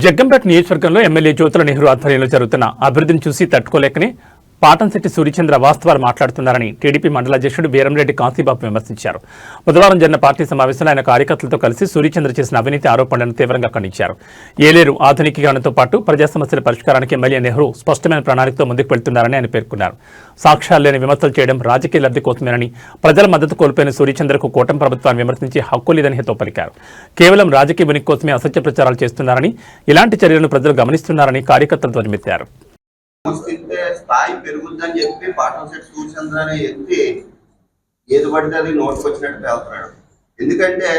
జగ్గంపేట నియోజకవర్గంలో ఎమ్మెల్యే జ్యోతుల నెహ్రూ ఆధ్వర్యంలో జరుగుతున్న అభివృద్ధిని చూసి తట్టుకోలేకని పాటంశెట్టి సూర్యచంద్ర వాస్తవాలు మాట్లాడుతున్నారని టీడీపీ మండల అధ్యక్షుడు బీరంరెడ్డి కాశీబాబు విమర్శించారు. బుధవారం జరిగిన పార్టీ సమావేశంలో ఆయన కార్యకర్తలతో కలిసి సూర్యచంద్ర చేసిన అవినీతి ఆరోపణలను తీవ్రంగా ఖండించారు. ఏలేరు ఆధునికీకరణతో పాటు ప్రజా సమస్యల పరిష్కారానికి ఎమ్మెల్యే నెహ్రూ స్పష్టమైన ప్రణాళికతో ముందుకు వెళ్తున్నారని ఆయన పేర్కొన్నారు. సాక్ష్యాలు లేని విమర్శలు చేయడం రాజకీయ లబ్ధి కోసమేనని, ప్రజల మద్దతు కోల్పోయిన సూర్యచంద్రకు కూటమి ప్రభుత్వాన్ని విమర్శించి హక్కు లేదని హితో పలికారు. కేవలం రాజకీయ ఉనికి కోసమే అసత్య ప్రచారాలు చేస్తున్నారని, ఇలాంటి చర్యలను ప్రజలు గమనిస్తున్నారని కార్యకర్తలు ధ్వజమెత్తారు. స్థాయి పెరుగుద్దని చెప్పి పాటంశెట్టి సూర్యచంద్ర అనే వ్యక్తి ఏది పడితే అది నోటుకు వచ్చినట్టు వెళ్తున్నాడు. ఎందుకంటే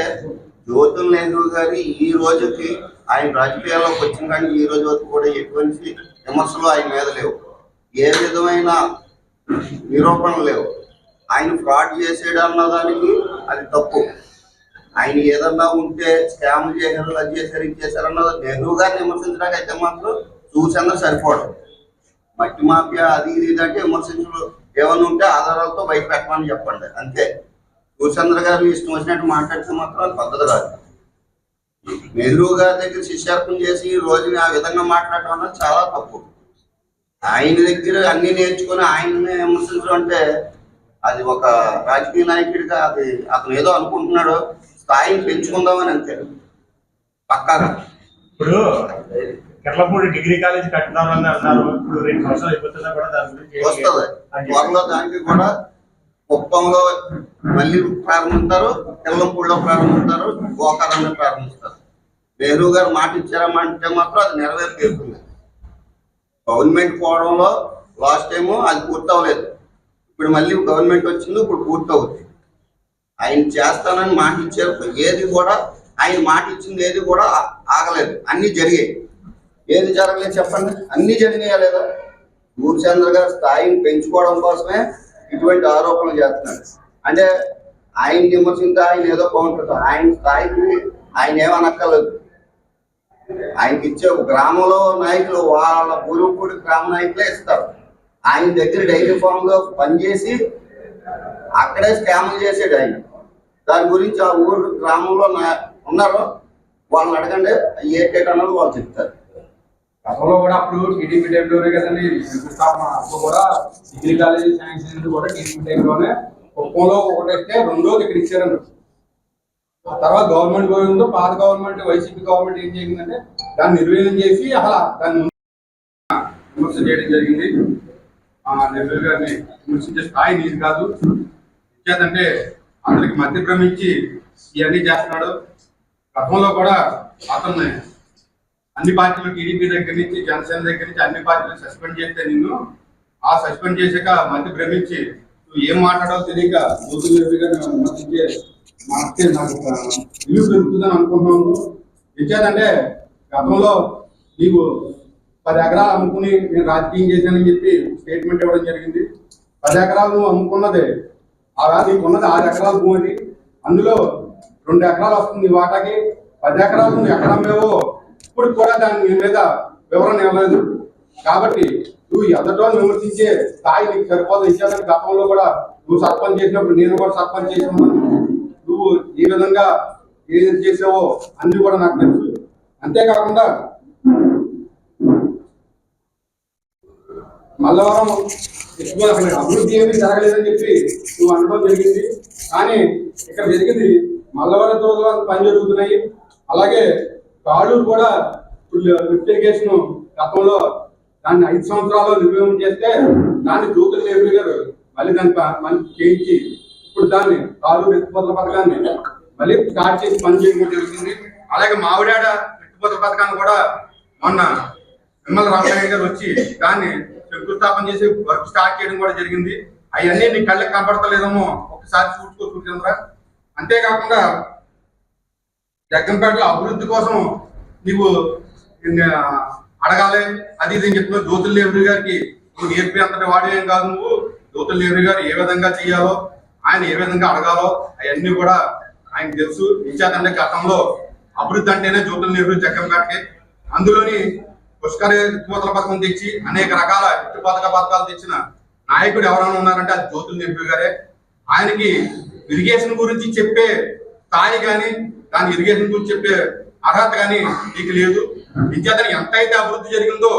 జ్యోతుల నెహ్రూ గారి ఈ రోజుకి ఆయన రాజకీయాల్లోకి వచ్చిన కానీ ఈ రోజు వరకు కూడా ఎటువంటి విమర్శలు ఆయన మీద లేవు, ఏ విధమైన నిరూపణలు లేవు. ఆయన ఫ్రాడ్ చేసాడు అన్నదానికి అది తప్పు. ఆయన ఏదన్నా ఉంటే స్కామ్ చేశారు, అది చేశారు, ఇది చేశారన్నది నెహ్రూ గారిని విమర్శించడానికి అయితే మాత్రం సూర్యచంద్ర సరిపోవడం. మట్టి మాఫియా అది ఇది అంటే విమర్శించడం ఏమన్నా ఉంటే ఆధారాలతో బయట పెట్టమని చెప్పండి అంతే. సూర్యచంద్ర గారు ఇష్టం వచ్చినట్టు మాట్లాడితే మాత్రం అది పద్ధతి కాదు. నెహ్రూ గారి దగ్గర శిష్యార్పణ చేసి ఈ రోజుని ఆ విధంగా మాట్లాడటం అన్నది చాలా తప్పు. ఆయన దగ్గర అన్ని నేర్చుకుని ఆయన్ని విమర్శించడం అంటే అది ఒక రాజకీయ నాయకుడిగా అది అతను ఏదో అనుకుంటున్నాడు, స్థాయిని పెంచుకుందామని అంతే పక్కాగా. ఇప్పుడు కెట్లపూడి డిగ్రీ కాలేజ్ కట్టినామని అన్నారు. ఇప్పుడు 2 సంవత్సరాలు అయిపోతున్నా కూడా దాని గురించి వస్తుంది. త్వరలో దానికి కూడా కుప్పంలో మళ్ళీ ప్రారంభిస్తారు, కెల్లంపూడిలో ప్రారంభిస్తారు, గోకారంలో ప్రారంభిస్తారు. నెహ్రూ గారు మాట ఇచ్చారమ్మంటే మాత్రం అది నెరవేరుతుంది. గవర్నమెంట్ పోవడంలో లాస్ట్ టైము అది పూర్తవలేదు, ఇప్పుడు మళ్ళీ గవర్నమెంట్ వచ్చింది, ఇప్పుడు పూర్తవుతుంది. ఆయన చేస్తానని మాట ఇచ్చారు, ఏది కూడా ఆయన మాట ఇచ్చింది ఏది కూడా ఆగలేదు, అన్ని జరిగాయి. ఏది జరగలేదు చెప్పండి, అన్ని జరిగినాయా లేదా? సూర్యచంద్ర గారి స్థాయిని పెంచుకోవడం కోసమే ఇటువంటి ఆరోపణలు చేస్తున్నాడు. అంటే ఆయన విమర్శించి ఆయన ఏదో బాగుంటుంది, ఆయన స్థాయికి ఆయన ఏమనక్కర్లేదు. ఆయనకి ఇచ్చే గ్రామంలో నాయకులు వాళ్ళ పూర్వపూడి గ్రామ నాయకులే ఇస్తారు. ఆయన దగ్గర డైరీ ఫామ్ లో పనిచేసి అక్కడే స్కామ్లు చేసాడు ఆయన. దాని గురించి ఆ ఊరు గ్రామంలో ఉన్నారో వాళ్ళని అడగండి, ఏటేటన్నది వాళ్ళు చెప్తారు. గతంలో కూడా అప్పుడు టీడీపీ టైంలోనే కదండి శంకుస్థాపన, అప్పుడు కూడా డిగ్రీ కాలేజీ శాంక్షన్ కూడా టీడీపీ టైంలోనే కుప్పంలో ఒకటి ఇస్తే రెండోది ఇక్కడ ఇచ్చారండి. ఆ తర్వాత గవర్నమెంట్ పోయిందో, పాత గవర్నమెంట్ వైసీపీ గవర్నమెంట్ ఏం చేసిందంటే దాన్ని నిర్వీర్యం చేసి అలా దాన్ని విమర్శ చేయడం జరిగింది. నెహ్రూ గారిని విమర్శించే స్థాయి నీది కాదు. ఇచ్చేదంటే అతనికి మధ్య భ్రమించి ఇవన్నీ చేస్తున్నాడు. గతంలో కూడా అతన్ని అన్ని పార్టీలు టీడీపీ దగ్గర నుంచి జనసేన దగ్గర నుంచి అన్ని పార్టీలు సస్పెండ్ చేస్తే నిన్ను ఆ సస్పెండ్ చేశాక మధ్య భ్రమించి నువ్వు ఏం మాట్లాడాలో తెలియక విమర్శించే మనకి నాకు విలువ పెరుగుతుందని అనుకుంటున్నాను. ఇచ్చేదంటే గతంలో నీవు 10 ఎకరాలు అమ్ముకుని నేను రాజకీయం చేశానని చెప్పి స్టేట్మెంట్ ఇవ్వడం జరిగింది. 10 ఎకరాలు నువ్వు అమ్ముకున్నదే, నీకు ఉన్నది 6 ఎకరాల భూమి, అందులో 2 ఎకరాలు వస్తుంది వాటాకి. 10 ఎకరాలు నువ్వు ఎక్కడ అమ్మేవో ఇప్పుడు కూడా దాని మీద వివరణ ఇవ్వలేదు. కాబట్టి నువ్వు ఎదటో విమర్శించే స్థాయి నీకు సరిపోదు. ఇచ్చేదానికి గతంలో కూడా నువ్వు సర్పంచ్ చేసినప్పుడు నేను కూడా సర్పంచ్ చేసాను. నువ్వు ఏ విధంగా ఏది చేసావో అన్ని కూడా నాకు తెలుసు. అంతేకాకుండా మల్లవరం ఎక్కువ అభివృద్ధి ఏమీ జరగలేదని చెప్పి నువ్వు అనడం జరిగింది. కానీ ఇక్కడ జరిగింది మల్లవరం తోటలో పని జరుగుతున్నాయి. అలాగే కాళూరు కూడా లిఫ్ట్ ఇరిగేషన్ గతంలో దాన్ని 5 సంవత్సరాలు నిర్వహణ చేస్తే దాన్ని జ్యోతుల నెహ్రూ గారు మళ్ళీ దాన్ని చేయించి ఇప్పుడు దాన్ని కాళూరు ఎత్తిపోతల పథకాన్ని మళ్ళీ స్టార్ట్ చేసి పని చేయడం జరుగుతుంది. అలాగే మావిడాడ ఎత్తిపోతల పథకాన్ని కూడా మొన్న నిమ్మల రామనాయుడు గారు వచ్చి దాన్ని శంకుస్థాపన చేసి వర్క్ స్టార్ట్ చేయడం కూడా జరిగింది. అవన్నీ నీ కళ్ళకి కనపడతలేదేమో ఒకసారి చూసుకో. అంతేకాకుండా జగ్గంపేటలో అభివృద్ధి కోసం నీవు అడగాలి అది ఇది అని చెప్తున్నా. జ్యోతుల నెహ్రూ గారికి నువ్వు నేర్పి అంతటి వాడు ఏం కాదు. నువ్వు జ్యోతుల నెహ్రూ గారు ఏ విధంగా చేయాలో, ఆయన ఏ విధంగా అడగాలో అవన్నీ కూడా ఆయన తెలుసు. ఇచ్చేదంటే గతంలో అభివృద్ధి అంటేనే జ్యోతుల నెహ్రూ జగ్గంపేటకి. అందులోని పుష్కర ఎత్తిపోతల పథకం తెచ్చి అనేక రకాల ఎత్తిపోతల పథకాలు తెచ్చిన నాయకుడు ఎవరైనా ఉన్నారంటే అది జ్యోతుల నెహ్రూ గారే. ఆయనకి ఇరిగేషన్ గురించి చెప్పే స్థాయి కానీ దాని ఇరిగేషన్ గురించి చెప్పే అర్హత కానీ నీకు లేదు. విద్యార్థిని ఎంతైతే అభివృద్ధి జరిగిందో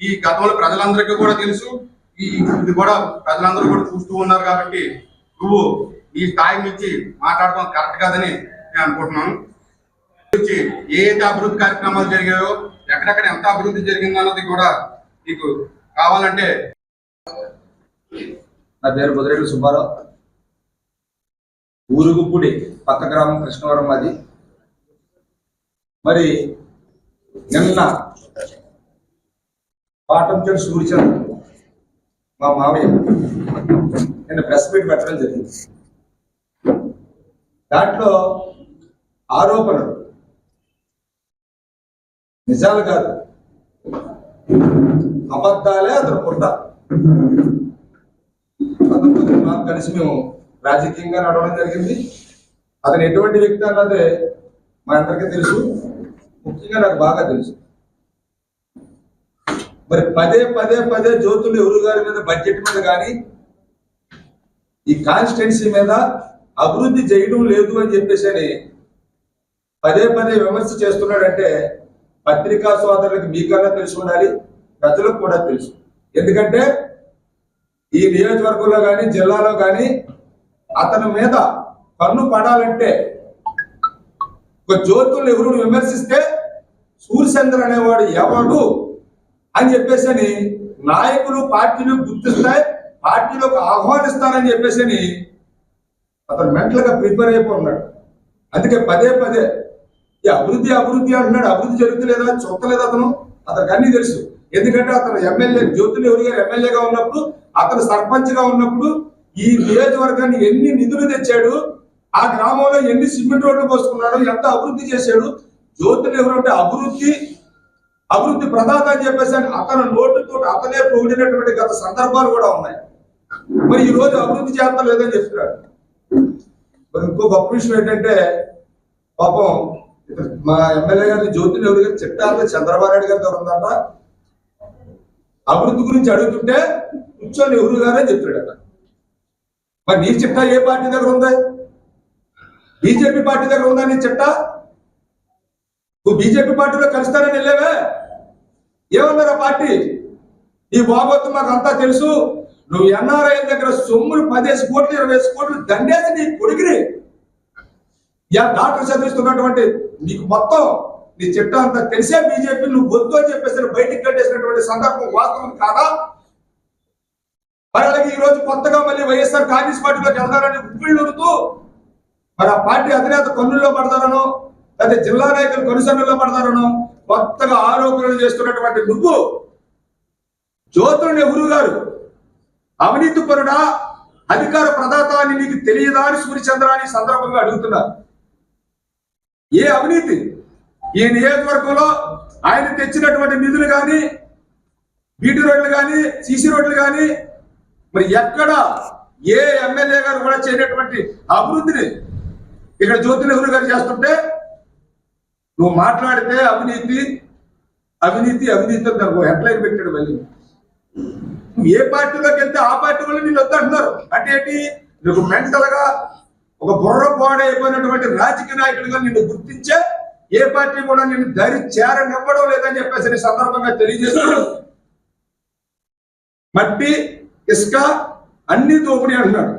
ఈ గతంలో ప్రజలందరికీ కూడా తెలుసు. ఇది కూడా ప్రజలందరూ కూడా చూస్తూ ఉన్నారు. కాబట్టి నువ్వు ఈ స్థాయి నుంచి మాట్లాడటం కరెక్ట్ కాదని నేను అనుకుంటున్నాను. ఏదైతే అభివృద్ధి కార్యక్రమాలు జరిగాయో, ఎక్కడెక్కడ ఎంత అభివృద్ధి జరిగిందో అన్నది కూడా నీకు కావాలంటే. నా పేరు బుదిరెడ్డి సుబ్బారావు, ఊరుగుప్పుడి పక్క గ్రామం కృష్ణవరం అది. మరి నిన్న పాటంచెడు సూర్యచంద్ర మా మావయ్య నిన్న ప్రెస్ మీట్ పెట్టడం జరిగింది. దాంట్లో ఆరోపణలు నిజాలు కాదు, అబద్ధాలే అతను పుట్ట. అతను నాకు కలిసి మేము రాజకీయంగా నడవడం జరిగింది. అతను ఎటువంటి వ్యక్తి అన్నదే మా అందరికీ తెలుసు, ముఖ్యంగా నాకు బాగా తెలుసు. మరి పదే పదే పదే జ్యోతులు ఎవరు గారి మీద, బడ్జెట్ మీద కానీ ఈ కాన్స్టిట్యున్సీ మీద అభివృద్ధి చేయడం లేదు అని చెప్పేసి పదే పదే విమర్శ చేస్తున్నాడంటే పత్రికా సోదరులకు మీకన్నా తెలిసి ఉండాలి, ప్రజలకు కూడా తెలుసు. ఎందుకంటే ఈ నియోజకవర్గంలో కానీ జిల్లాలో కానీ అతని మీద పన్ను పడాలంటే ఒక జ్యోతులు ఎవరు విమర్శిస్తే సూర్యచంద్ర అనేవాడు ఎవడు అని చెప్పేసి నాయకులు పార్టీలు గుర్తిస్తాయి, పార్టీలోకి ఆహ్వానిస్తారని చెప్పేసి అతను మెంటల్ గా ప్రిపేర్ అయిపోతున్నాడు. అందుకే పదే పదే ఈ అభివృద్ధి అభివృద్ధి అంటున్నాడు. అభివృద్ధి జరుగుతులేదా చూడలేదు అతనికి అన్ని తెలుసు. ఎందుకంటే అతను ఎమ్మెల్యే, జ్యోతులు ఎవరు గారు ఎమ్మెల్యేగా ఉన్నప్పుడు, అతను సర్పంచ్ గా ఉన్నప్పుడు ఈ నియోజకవర్గాన్ని ఎన్ని నిధులు తెచ్చాడు, ఆ గ్రామంలో ఎన్ని సిమెంట్ రోడ్లు పోసుకున్నాడు, ఎంత అభివృద్ధి చేశాడు. జ్యోతులు ఎవరు అంటే అభివృద్ధి ప్రదాత అని చెప్పేసి అతను నోటుతో అతనే పొగిడినటువంటి గత సందర్భాలు కూడా ఉన్నాయి. మరి ఈ రోజు అభివృద్ధి చేస్తా లేదని చెప్తున్నాడు. మరి ఇంకో గొప్ప విషయం ఏంటంటే, పాపం మా ఎమ్మెల్యే గారిని జ్యోతులు ఎవరు గారు చిట్టాల చంద్రబాబు నాయుడు గారి దగ్గర ఉందంట. అభివృద్ధి గురించి అడుగుతుంటే కూర్చొని ఎవరు గారే చెప్తాడట. మరి నీ చిట్టా ఏ పార్టీ దగ్గర ఉందా? బీజేపీ పార్టీ దగ్గర ఉందా నీ చిట్టా? నువ్వు బీజేపీ పార్టీలో కలుస్తానని వెళ్ళావే, ఏమన్నారు ఆ పార్టీ? ఈ బాగోతు మాకు అంతా తెలుసు, నువ్వు ఎన్ఆర్ఐ దగ్గర సొమ్ములు 10 కోట్లు 20 కోట్లు దండేసి నీ కొడుకుని డాక్టర్ చదివిస్తున్నటువంటి నీకు మొత్తం నీ చిట్టా అంతా తెలిసే బీజేపీ నువ్వు వద్దు అని చెప్పేసి బయటికి కట్టేసినటువంటి సందర్భం వాస్తవం కాదా? మరి అలాగే ఈ రోజు కొత్తగా మళ్ళీ వైఎస్ఆర్ కాంగ్రెస్ పార్టీలోకి వెళ్తారని ఉప్పిళ్ళుతూ మరి ఆ పార్టీ అధినేత కన్నుల్లో పడతారనో, లేదా జిల్లా నాయకులు కనుసన్నుల్లో పడతారనో కొత్తగా ఆరోపణలు చేస్తున్నటువంటి నువ్వు జ్యోతులు నెహ్రూ గారు అవినీతి పరుడా, అధికార ప్రదాత అని నీకు తెలియదా అని సూర్యచంద్ర అని సందర్భంగా అడుగుతున్నారు. ఏ అవినీతి? ఈ నియోజకవర్గంలో ఆయన తెచ్చినటువంటి నిధులు కానీ, బీటీ రోడ్లు కానీ, సీసీ రోడ్లు కానీ మరి ఎక్కడ ఏ ఎమ్మెల్యే గారు కూడా చేయనటువంటి అభివృద్ధిని ఇక్కడ జ్యోతి నెహ్రూ గారు చేస్తుంటే నువ్వు మాట్లాడితే అవినీతి అవినీతి అవినీతి దానికి హెడ్లైన్ పెట్టాడు. మళ్ళీ నువ్వు ఏ పార్టీలోకి వెళ్తే ఆ పార్టీ వాళ్ళు నిన్ను వద్దంటున్నారు. అంటే ఏంటి? నువ్వు మెంటల్ గా ఒక బుర్ర పోడైపోయినటువంటి రాజకీయ నాయకుడిగా నిన్ను గుర్తించే ఏ పార్టీ కూడా నిన్ను దరి చేరనివ్వడం లేదని చెప్పేసి సందర్భంగా తెలియజేస్తున్నాడు. మట్టి ఇసుక అన్ని దోపిడీ అంటున్నాడు.